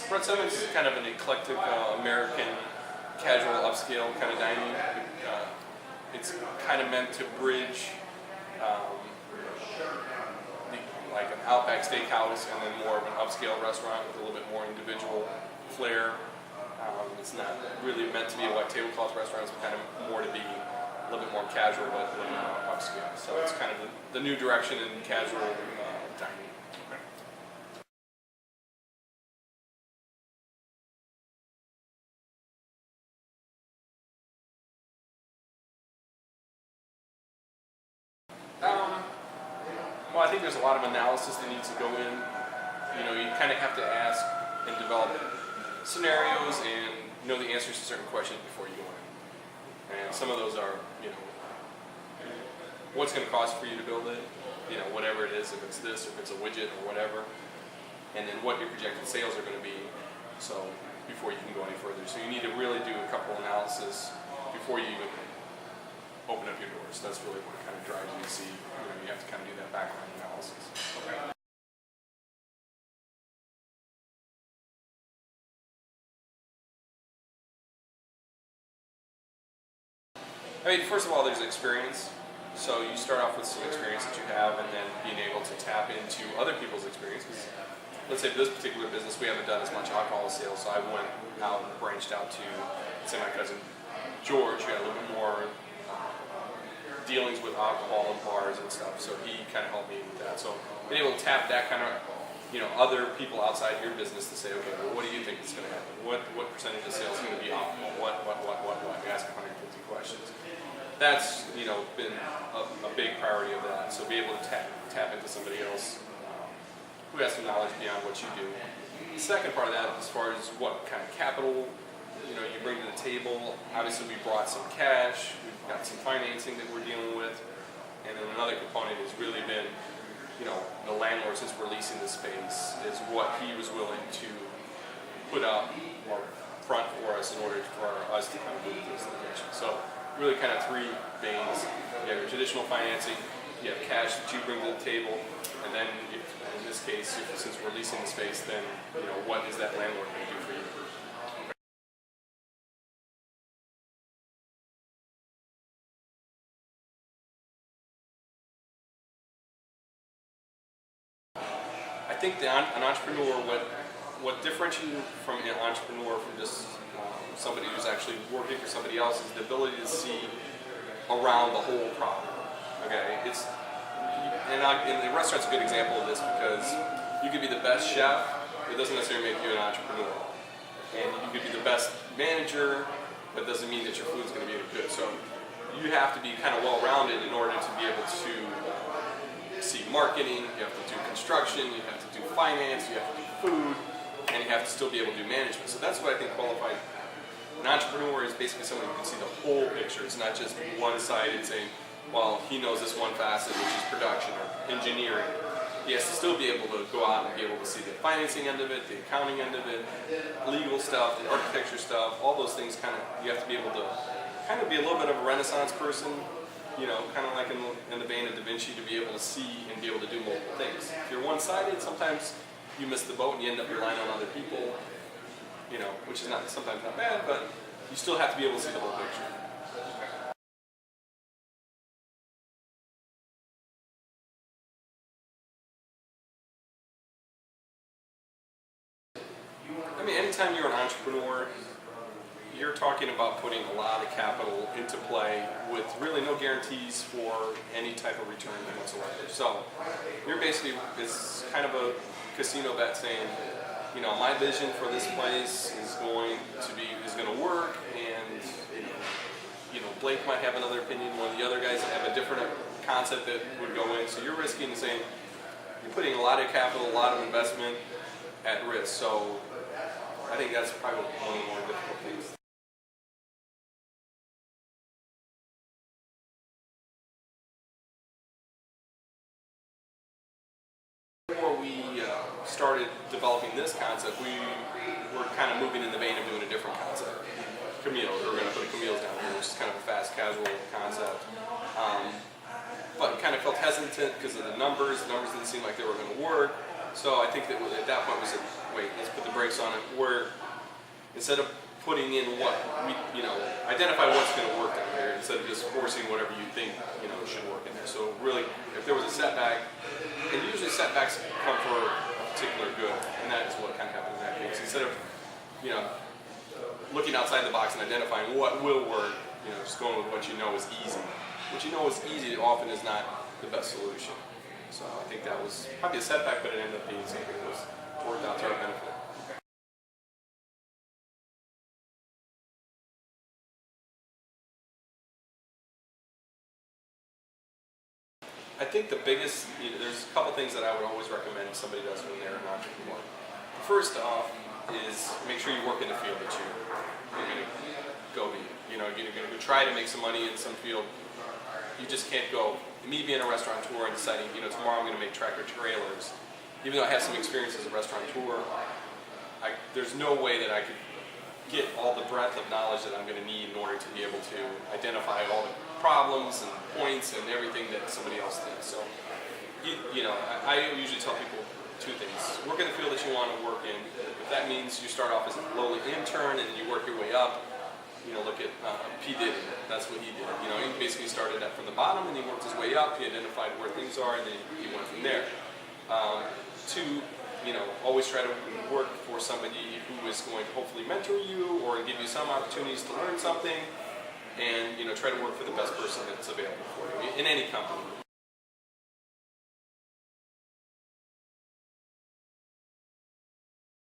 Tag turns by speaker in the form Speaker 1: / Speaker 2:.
Speaker 1: Brett Simmons is kind of an eclectic American casual upscale kind of dining. It's kind of meant to bridge like an Outback Steakhouse and then more of an upscale restaurant with a little bit more individual flair. It's not really meant to be a white tablecloth restaurant. It's kind of more to be a little bit more casual, but a little more upscale. So it's kind of the new direction in casual dining. Well, I think there's a lot of analysis that needs to go in. You kind of have to ask and develop scenarios and know the answers to certain questions before you go in. And some of those are, what's going to cost for you to build it, whatever it is, if it's this, if it's a widget or whatever, and then what your projected sales are going to be, so before you can go any further. So you need to really do a couple analysis before you even open up your doors. That's really what kind of drives you to see, you have to kind of do that background analysis. I mean, first of all, there's experience. So you start off with some experience that you have and then being able to tap into other people's experiences. Let's say for this particular business, we haven't done as much alcohol sales, so I went out and branched out to, say, my cousin George, who had a little bit more dealings with alcohol and bars and stuff, so he kind of helped me with that. So being able to tap that kind of, other people outside your business to say, okay, well, what do you think is going to happen? What percentage of sales is going to be alcohol? What? You ask 150 questions. That's, been a big priority of that. So be able to tap into somebody else who has some knowledge beyond what you do. The second part of that, as far as what kind of capital, you bring to the table. Obviously, we brought some cash. We've got some financing that we're dealing with. And then another component has really been, the landlord, since we're leasing the space, is what he was willing to put up or front for us in order for us to kind of move to this location. So really kind of three veins. You have your traditional financing, you have cash that you bring to the table, and then in this case, since we're leasing the space, then what is that landlord going to do for you? I think an entrepreneur, what differentiates you from an entrepreneur from just somebody who's actually working for somebody else is the ability to see around the whole problem. Okay, and the restaurant's a good example of this because you could be the best chef, it doesn't necessarily make you an entrepreneur, and you could be the best manager, but it doesn't mean that your food's going to be good. So you have to be kind of well-rounded in order to be able to see marketing, you have to do construction, you have to do finance, you have to do food, and you have to still be able to do management. So that's what I think qualifies. An entrepreneur is basically someone who can see the whole picture. It's not just one-sided saying, well, he knows this one facet, which is production or engineering. He has to still be able to go out and be able to see the financing end of it, the accounting end of it, legal stuff, the architecture stuff, all those things you have to be able to kind of be a little bit of a Renaissance person, kind of like in the vein of Da Vinci, to be able to see and be able to do multiple things. If you're one-sided, sometimes you miss the boat and you end up relying on other people, which is sometimes not bad, but you still have to be able to see the whole picture. I mean, anytime you're an entrepreneur, you're talking about putting a lot of capital into play with really no guarantees for any type of return whatsoever. So you're basically, it's kind of a casino bet saying, my vision for this place is going to work, and Blake might have another opinion. One of the other guys have a different concept that would go in. So you're risking saying you're putting a lot of capital, a lot of investment at risk. So I think that's probably one of the more difficult things. Before we started developing this concept, we were kind of moving in the vein of doing a different concept. Camille's, we're going to put Camille's down here, which is kind of a fast casual concept. But kind of felt hesitant because of the numbers. The numbers didn't seem like they were going to work. So I think that at that point we said, wait, let's put the brakes brakes on it, where instead of putting in identify what's going to work down there instead of just forcing whatever you think should work in there. So really, if there was a setback, and usually setbacks come for a particular good, and that is what kind of happened in that case. Instead of looking outside the box and identifying what will work, just going with what you know is easy. What you know is easy often is not the best solution. So I think that was probably a setback, but it ended up being something that was worked out to our benefit. I think the biggest, there's a couple things that I would always recommend if somebody does when they're an entrepreneur. First off is make sure you work in the field that you're going to go be. You're going to try to make some money in some field. You just can't go. Me being a restaurateur and deciding, tomorrow I'm going to make tractor trailers. Even though I have some experience as a restaurateur, there's no way that I could get all the breadth of knowledge that I'm going to need in order to be able to identify all the problems and points and everything that somebody else thinks. So, I usually tell people two things. Work in the field that you want to work in. If that means you start off as a lowly intern and you work your way up, look at P. Diddy. That's what he did. He basically started from the bottom and he worked his way up. He identified where things are and then he went from there. Two, always try to work for somebody who is going to hopefully mentor you or give you some opportunities to learn something, and try to work for the best person that's available for you in any company.